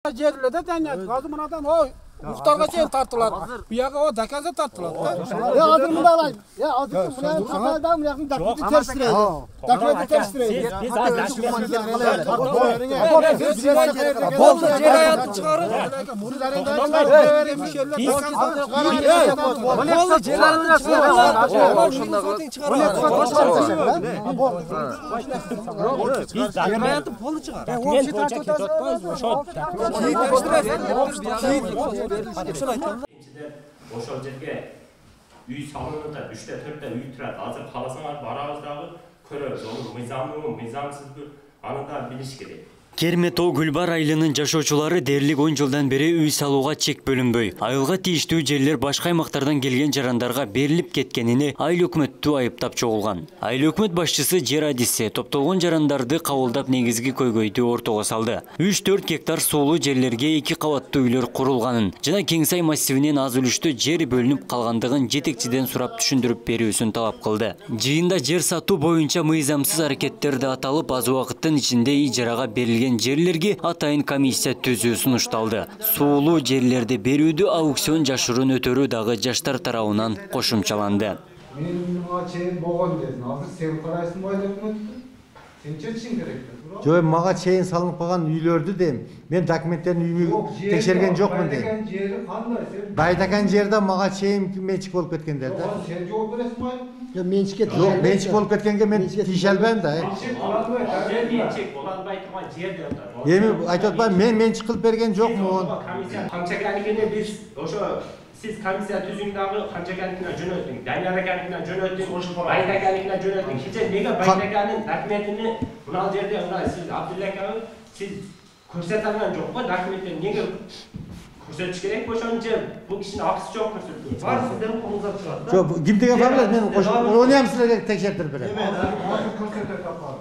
Yerlerde deneydi. Gazı mınadan o muhtarga şeyin tartılar. Bu yağı o dakaza tartılar. Ya adım bunu alayım. Ya adım bunu kafadan yakın dakikte terstireydi. Dakikte terstireydi. Biz Bol yer hayatı çıkarır. Bol Oşol жерге үй салынуда 3-те 4-те үй турат. Азыр кааласаңар барабыз дагы көрөбүз. Onu мыйзамдуу, мыйзамсызбы аны да билиш керек. Кермет-Тоо Гүлбар айылынын жашоочулары дээрлик 10 жылдан бери үй салууга чек бөлүнбөй, айылга тийиштүү жерлер башка аймактардан келген жарандарга берилип кеткенини айыл өкмөттү айыптап чогулган. Айыл өкмөт башчысы Жер адиси топтолгон жарандарды кабылдап негизги көйгөйдү ортого салды. 3-4 гектар суулуу жерлерге 2 кабаттуу үйлөр курулганын жана Кеңсай массивинен аз үлүштө жер бөлүнүп калгандыгын жетекчиден сурап түшүндүрүп берүүсүн талап кылды. Жыйында жер сатуу боюнча мыйзамсыз аракеттерди аталып, аз убакыттын ичинде ижарага берилген жерлерге атайын комиссия түзүү сунушталды. Суулуу жерлерди берүүдө аукцион жашыруун өтөрүү дагы жаштар тарабынан кошумчаланды. Мен мага чейин болгон дедим. Азыр сен карайсың бай өкмөттү. Сен чечиң керек. Жой мага чейин салынып калган үйлөрдү дейм. Мен документтерин үйүмө текшерген жокмун дейм. Байдакан жери кандай сен? Байдакан жерде мага чейин менчик болуп кеткендер да. Сен жооп бересиң бай? Ya mençike Жок, менчик болуп кеткенге мен тийише албайм да. Менчик боло албай турган жер деп атат. Эми айтып атпайм, мен менчик кылып берген жокмун. Комиссия камчаканикине биз ошо siz комиссия түзүң дагы камчаканикине жөнөттүң, Дайнараканикине жөнөттүң, Байдаканикине жөнөттүң. Кече неге Байдаканын документини мына жерде мына сиз Абдуллаков siz көрсөтө алган жокпу документти неге көрсөтүш керек ошону же бул кишинин акысы жок көрсөтүлөт. Бар сиздердин колуңуздан чыгат да. Жок, ким деген фамилия мен onu ham sizlarga tekshirtirib beraman.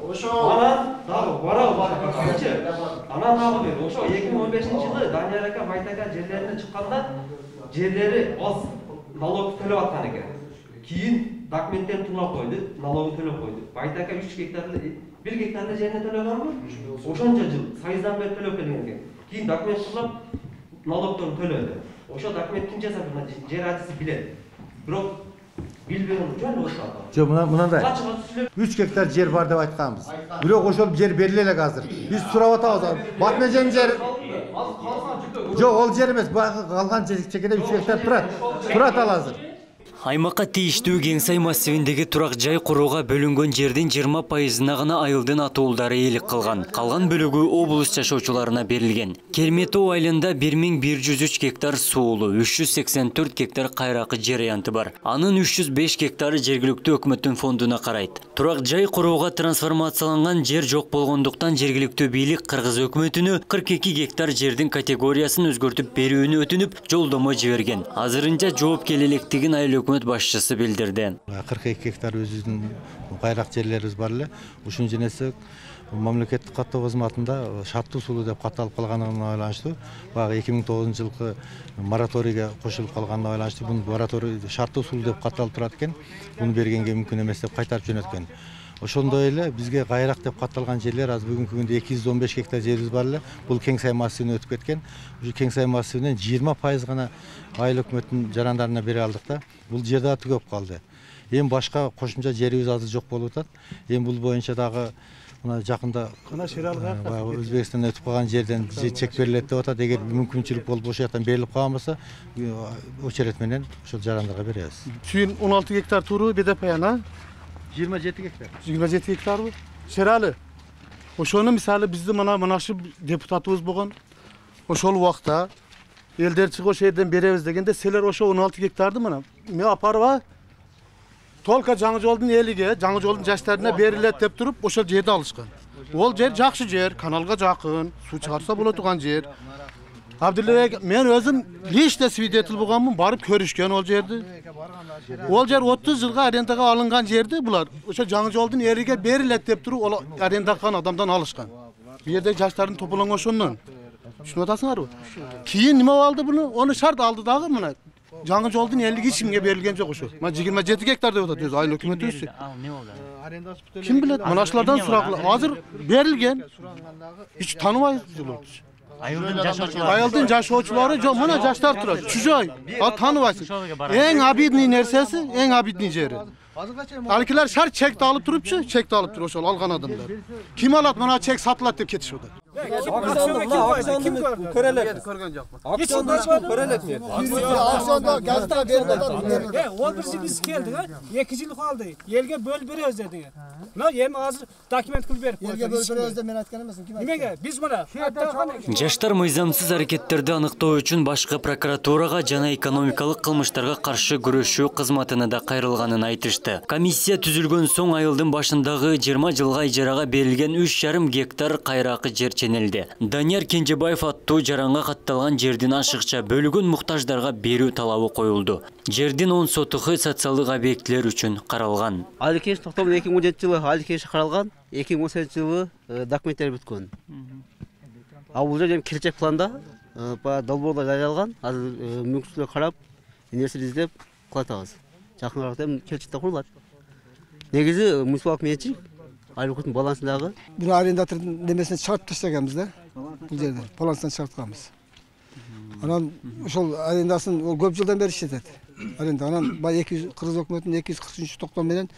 Ошо анан дагы барабыз. Анан дагы бир ошо 2015-жылы Данияр ака Майтака жерлерине чыкканда жерлери аз налог төлөп аткан экен. Кийин документтерин туңап койду, налогун төлөп койду. Майтака 3 гектарлы 1 гектарлы жерине төлөгөнбү? Ошончо жыл сайыздан бери төлөп келген экен. Кийин документ туңап налогторун төлөдү. Ошо документ ким жасап, жер адиси билет. Бирок билбеген жөн болот. Жок, мынандай 3 гектар жер бар деп айтканбыз. Бирок ошол жер бериле элек азыр. Биз сурап атабыз. Батмежен жер Жок, ол жер эмес, калган чекеде 3 гектар турат ал азыр. Аймакка тийиштүү Кеңсай массивиндеги турак жай курууга бөлүнгөн жердин 20%-на гана айылдын атуулдары ээлик кылган. Калган бөлүгү облус жашоочуларына берилген. Кермет-Тоо айылында 1103 гектар суулуу, 384 гектар кайракы жер аянты бар. Анын 305 гектары жергиликтүү өкмөттүн фондуна карайт. Турак жай курууга трансформацияланган жер жок болгондуктан жергиликтүү бийлик Кыргыз өкмөтүнө 42 гектар жердин категориясын өзгөртүп берүүнү өтүнүп, жолдомо жиберген. Азырынча жоопкерликтигин айыл өкмөт башчысы билдирди. 42 гектар өзүбүздүн кайрак жерлерибиз бар эле. Ушуну женесек мамлекеттик каттоо кызматында шарттуу сулуу деп катталып калганына байланыштуу. Баягы 2009-жылкы мораторийге кошулуп калганына байланыштуу бул мораторий шарттуу сулуу деп катталып турат экен. Буну бергенге мүмкүн эмес деп кайтарып жөнөткөн. Ошондой эле бизге кайрак деп катталган жерлер азыр бүгүнкү күндө 215 гектар жерибиз бар эле. Бул Кеңсай массивине өтүп кеткен. Ушу Кеңсай массивинен 20% гана айыл өкмөттүн жарандарына бере алдык да. Бул жер да түгөп калды. Эми башка кошумча жерибиз азыр жок болуп атат. Эми бул боюнча дагы мына жакында Өзбекстандан өтүп калган жерден чек берилет деп атат. Эгер мүмкүнчүлүк болуп ошол жактан берилип калган болсо, очерет менен ошол жарандарга беребиз. Suyun 16 hektar turu bir de payana. 27 гектар. 27 hektar bu. Şerali. Oşonu misali bizde mana şu deputatımız bolgan. Oşol wagtda elder çık o şehirden berебиз degende seler oşo 16 hektardı mana. Me aparba Tolka жаңы жолдун элиге, жаңы жолдун жаштарына берилет деп туруп, ошол жерди алышкан. Ол жер жакшы жер, каналга жакын, суу чыгарса боло турган жер. Abdüllerik, men özüm lişte свидетель болганмын, барып көрүшкөн ол жерди. Ол жер 30 жылга арендага алынган жерди булар. Ошо жаңы жолдун эриге берилет деп туруп, ол арендакан адамдан алышкан. Бу жерде жаштардын тополоң ошондон. Түшүнүп атасыңарбы? Кийин неме алды буну? Onu шарт алды дагы мына. Жаңы жолдун элиги эч кимге берилген жок ошо. Мына 27 гектар деп атат өзү айыл өкмөтү өзү. Kim bilet? Mana şulardan suraklı. Hazır verilgen. Hiç tanımayız. Айылдын жашоочулары жок, мына жаштар турат. Чужой. Ал тааныбайсың. Эң абидный нерсеси, эң абидный жери. Алкилер шарт чекти алып турупчу, чекти алып туруп ошол алган адамдар. Ким алат, мына чек сатылат деп кетишип атат. Көргөн жокмун. Акционда газда берилет. Ол биринчи биз келдик, 2 жыл калды. Элге бөлүп беребиз дедиңер. Мына эми азыр документ кылып берип койдук. Элге бөлүп беребиз деп мен айткан эмесмин. Ким айткан? Немеге? Биз мына Жаштар мыйзамсыз аракеттерди аныктоо үчүн башкы прокуратурага жана экономикалык кылмыштарга каршы күрөшүү кызматына да кайрылганын айтышты. Комиссия түзүлгөн соң айылдын башындагы 20 жылга ижарага берилген 3,5 гектар кайракы жер ченелди. Данияр Кенжебаев аттуу жаранга катталган жердин ашыкча бөлүгүн муктаждарга берүү талабы коюлду. Жердин 10 сотуху социалдык объектилер үчүн каралган. Айлык кеш токтомун 2017 жылы айлык кеш каралган, 2018 жылы документтер бүткөн. Бул жер келечек планда долбоордо жарыялган. Азыр мүмкүнчүлүккө карап, нерсе издеп кылып атабыз. Жакын арада келечекте курулат. Негизи муниципалдык менчик айлыктын балансындагы бир арендатордун немесине чыгарып таштаганбыз да. Бул жерде баланстан чыгартканбыз. Анан ошол арендасын ол көп жылдан бери иштетет. Аренда анан бай 240 өкмөтүнүн 243-токтом менен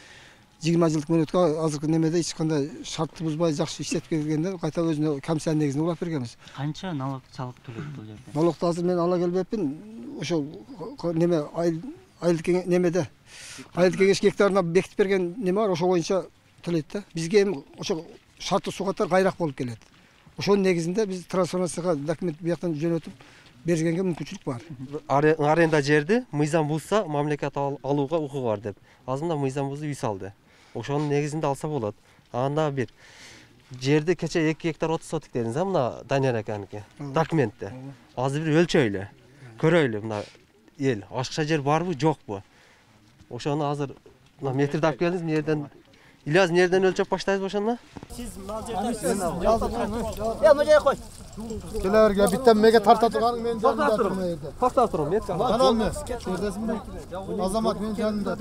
20 жылдык мөөнөткө азыркы немеде эч кандай шартты бузбай жакшы иштетип келгенде кайта өзүнө комиссия негизинде улап бергенбиз. Канча налог чалык төлөйт бул жерде? Налогду азыр мен ала келбеппин. Ошол неме айлык немеде айлык кеңеш гектарына бекитип берген неме бар, ошол боюнча төлөйт да. Бизге эми ошо шартты сугаттар кайрак болуп келет. Ошонун негизинде биз трансформацияга документ бияктан жөнөтүп бергенге мүмкүнчүлүк бар. Аренда жерди мыйзам бузса мамлекет алууга укугу бар деп. Азында мыйзам бузуп үй салды. Ошонун негизинде алса болот. Анда бир жерди кече 2 гектар 30 сотик дедиңиз, мына Данияр аканыкы документте. Азыр бир өлчөйлү, көрөйлү мына эл ашыкча жер барбы, жокпу? Ошону азыр мына метрди алып келдиңиз, мынерден Ильяс нерден өлчөп баштайбыз ошону? Сиз мал жердесиз. Я мына жай кой. Келерге биттен меге тарта турганың менин жанымда турмун жерде. Токтоп турам, мен. Канал мен. Жердесиңби? Азамат менин жанымда.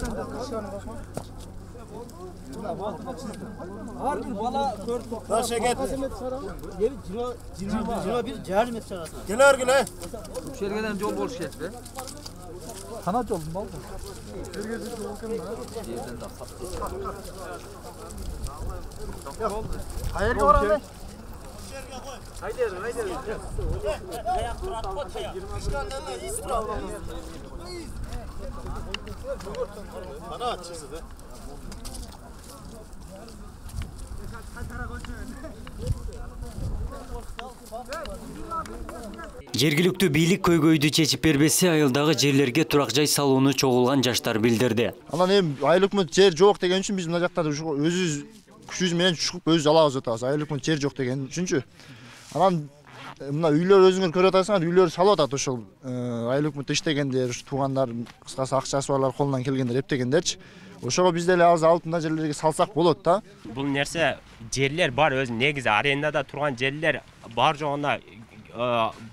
Har bir bala gördüm. Taş eket. 21 jarım metre arasında. Geler gele. Şergeden yol bol şet be. Kanat yol mu? Hayır orada. Haydi. Bana açısı be. Жергиликтүү бийлик көйгөйдү чечип бербесе, айылдагы жерлерге турак жай салууну чогулган жаштар билдирди. Анан эми айлык мөт жер жок деген үчүн биз мына жактарда өзүбүз күчүбүз менен чыгып өзүбүз алабыз атабыз. Айлык мөт жер жок деген үчүнчү. Анан мына үйлөр өзүңөр көрүп атасыңар, үйлөр салып атат ошол айлык мөт иштегендер, туугандар, кыскасы акчасы барлар колунан келгендер эптегендерчи. Ошого биз деле азыр алтында жерлерге салсак болот да. Бул нерсе жерлер бар, өзү негизи арендада турган жерлер бар жогуна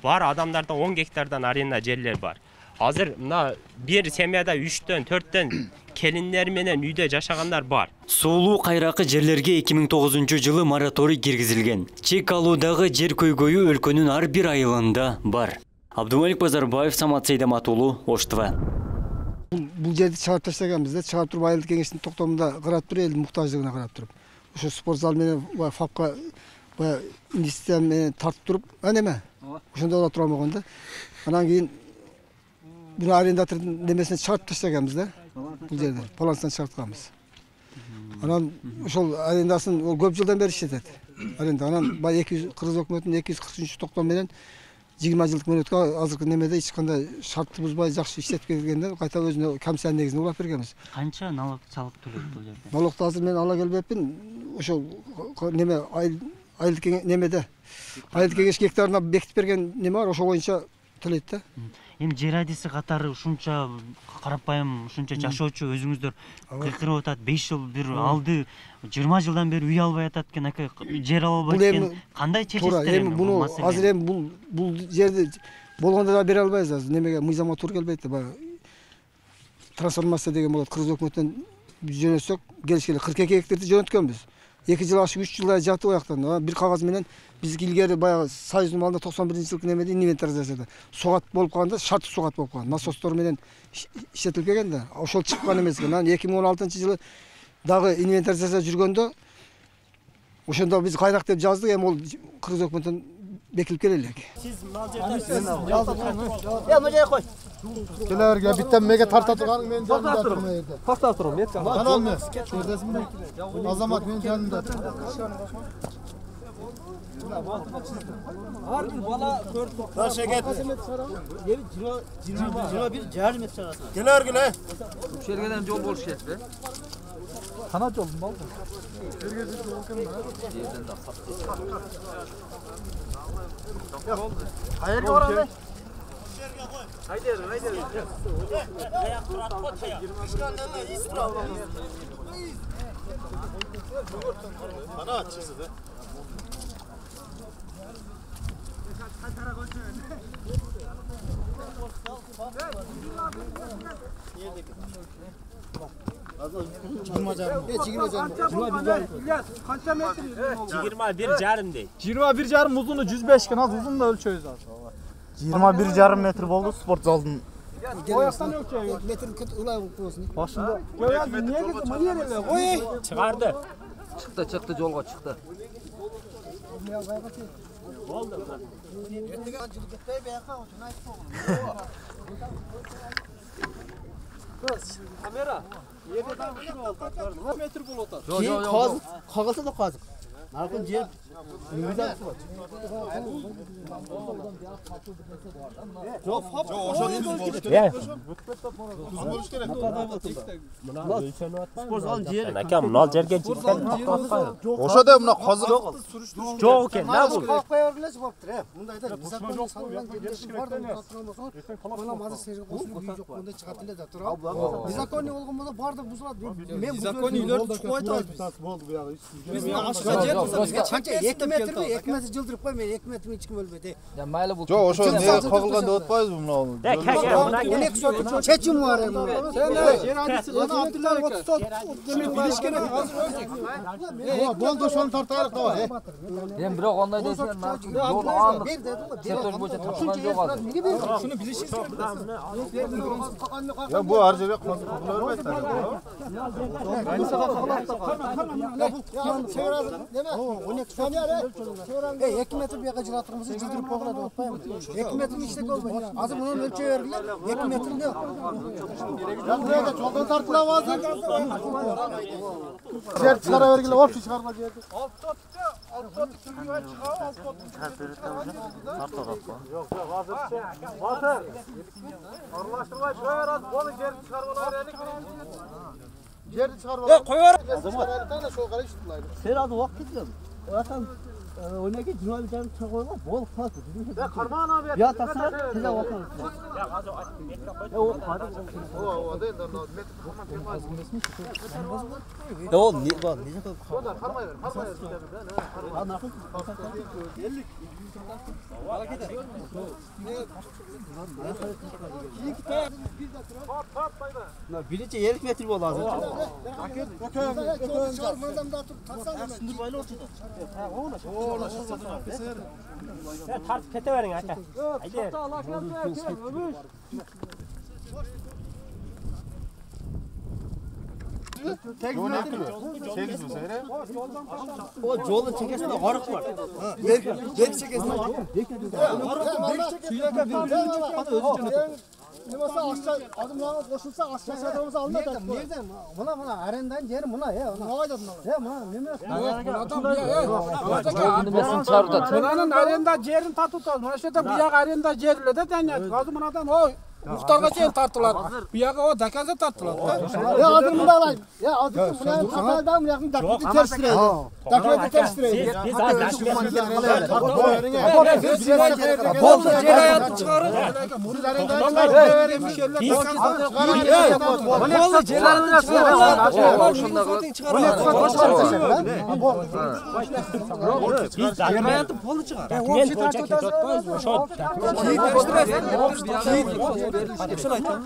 бар адамдарда 10 гектардан аренда жерлер бар. Азыр мына бир семьяда 3төн 4төн келиндер менен үйдө жашагандар бар. Суулуу кайракы жерлерге 2009-жылы мораторий киргизилген. Чек алуудагы жер көйгөйү өлкөнүн ар бир айылында бар. Абдумалик Базарбаев, Самат Сейдаматулу, Ош ТВ. Бул жерди чыгарып таштаганбыз да, чыгарып туруп айылдык кеңештин токтомунда карап туруп, элдин муктаждыгына карап туруп. Ошо спорт зал менен ФАПка инвестиция менен тартып туруп, неме? Ошондо да тура алмаган да. Анан кийин бир арендатордун немесине чыгарып таштаганбыз да. Бул жерде баланстан чыгартканбыз. Анан ошол арендасын ол көп жылдан бери иштетет. Аренда анан бай 240 өкмөтүнүн 243-токтом менен 20 жылдык мөөнөткө азыркы немеде эч кандай шартты бузбай жакшы иштетип келгенде кайта өзүнө комиссия негизинде улап бергенбиз. Канча налог чалык төлөйт бул жерде? Налогду азыр мен ала келбеппин. Ошол неме айлык немеде айлык кеңеш гектарына бекитип берген неме бар, ошол боюнча төлөйт да. Эми жер адиси катары ушунча карапайым, ушунча жашоочу өзүңүздөр кыйкырып атат. 5 жыл бир алды, 20 жылдан бери үй албай атат экен, ака жер албай экен. Кандай чечесиздер эми бул маселени? Азыр эми бул жерди болгондо да бере албайбыз азыр. Немеге мыйзамга туура келбейт да. Трансформация деген болот. Кыргыз өкмөтүнөн жөнөтсөк, келишкеле 42 гектарды жөнөткөнбүз. 2 жыл ашып 3 жылдай жатып аяктан. Bir кагаз менен биздики илгери баягы Союздун малында 91-жылкы немеде инвентаризацияда сугат болуп калганда шарттуу сугат болуп калган. Насостор менен иштетилип келген да. Ошол чыккан эмес экен. Анан 2016-жылы дагы инвентаризация жүргөндө ошондо биз кайрак деп жаздык, эми ол кыргыз өкмөтүнөн бекилип келе элек. Siz mal жердесиz. Келерге биттен меге тарта турганың менин жанымда турма жерде. Токтоп турам, метка. Канал эмес. Көрдөсүңбү? Азамат менин жанымда. Har bir bala көрдү. Таша кет. 21 жарым метр чыгасың. Келергиле. Шергеден жол болуш керек бе? Қанат жол мал. Кайерге баралы? Қанша метр? 21 жарым дейт. 21 жарым uzunu 105 ekan, az uzun da ölçüyoruz az. 21,5 metr болду спорт залдын. Oyaqdan ölçüyoruz. Metr ылай болуп койсун. Başında. Göğüz niye gitti? Mani yerele. Oy. Чыгарды. Çıktı жолго çıktı. Kamera. Yerden metr bulup atar. Kazık, kagılsa da kazık. Narkın yer müyden su var. Жоқ, ошо түз болуш керек. Е. Түз болуш керек. Spor salon yer. Aka, мынал жерге жеткен токтоп. Ошода мына казык Жок экен, да бул. Кайырлаш болуптур, мындайда закон салган жердеси бар да турган болсоңор, мына маза серге косуп үй жок болгондо чыгат эле да турат. Незаконный болгон болсо баардык бузулат. Мен Законный үйлөрдү чыгып айтабыз. болду буягы. Биз ашка жер бузабыз. Канча 2 метрби, 2 метр жылдырып кой, мен 2 метр эч ким өлбөйт. Ya mayli bu. Жок, ошо неге кагылган деп атпайбызбы мына? Чечим бар эми. Жер адысы бана Абдулла aka. Demek biliş керек. Болду, ошону тартайлык давай. Ben бирок андай десем, жол анық. Сектор боюнча тапшырган жок азыр. Şunu bilişiniz керек. Я бу ар жерге казык кыла бербейт да. Ey 2 metr bir yaka jıratırımızı cıldırıp boğuladı otpayım. 2 metr işlek olmayın. Azı bunu ölçü vergiler. 2 metr ne? Ya buraya da çoldan tartıla vazir. Yer çıkara vergiler, opsi çıkarma yerdi. Batır. Arılaştırma şuraya ver az. Bunu geri çıkarmalar verelim. Geri çıkarmalar. Koyar. Azamlar. Şu kadar işittilaydı. Sen adı vakit gidiyorsun. Zaten oynarken cümle canım çok oynar. Bol kalsın. Ya karman abi. Ya tasar size bakın. O değil de met karman temaz. O ne bak ne kadar. Oradan karmayı ver. Karmayı ver. Anakın. Birinci yerik metre bol lazım. Sen tartıp keteverin aka. Haydi. O yolun çekesinde arık var. Geri çekesin. Suyaka birbirine çıkmadı özücünü. Nemasa aşağı adımlarına koşulsa aşağı adamımızı almıyor. Nereden? Buna arendan yeri buna ya. Ne kadar buna? Ya buna ne? Bunanın arenda yerini tartutaz. Mana şu yerda bu yak arenda yerle de danyat. Hozir bunadan o muhtarga cheyin tartiladi. Bu yoqqa o zakazga tartiladi. Ya adımını alayım. Ya adımını buna kafadan bu yakın dakikati terstireydi. Dakikati terstireydi. Biz az Boldu yer hayatı çıkarır. Siz arendan vermiş yerler. Boldu yer hayatı çıkarır.